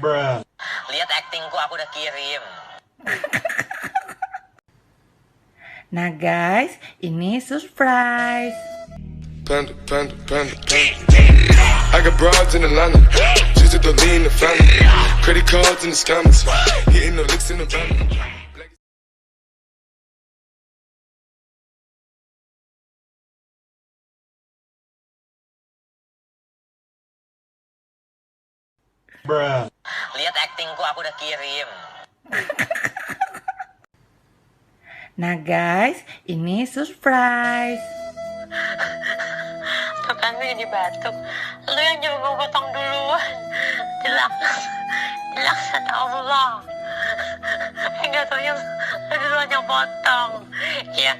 Lihat aktingku, aku udah kirim. Nah guys, ini surprise. Panda, panda, panda, panda. I got broads in Atlanta, just to lean the family. Credit cards in the scammers, hitting the licks in the van. Lihat aktingku, aku udah kirim. Nah guys, ini surprise. Tuh kan lu jadi batuk. Lu yang nyuruh gue potong duluan. Dilaksan Allah. Enggak tau yang lu duluan yang potong. Ya.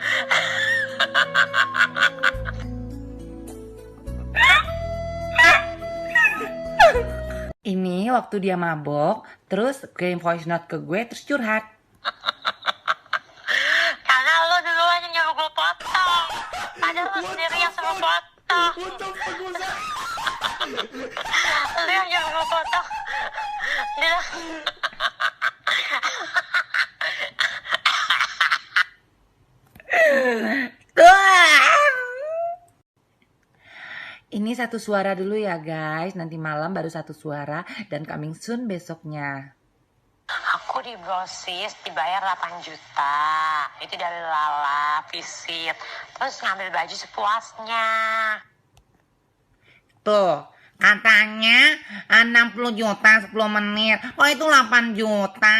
Ini waktu dia mabok, terus kirim voice note ke gue, terus curhat. Karena lu duluan yang nyuruh gue potong. Padahal lu sendiri yang suruh potong. Lu yang nyuruh gue potong. Ini satu suara dulu ya guys, nanti malam baru satu suara dan coming soon besoknya. Aku di brosis dibayar 8 juta. Itu dari Lala, visit. Terus ngambil baju sepuasnya. Tuh, katanya 60 juta 10 menit. Oh itu 8 juta.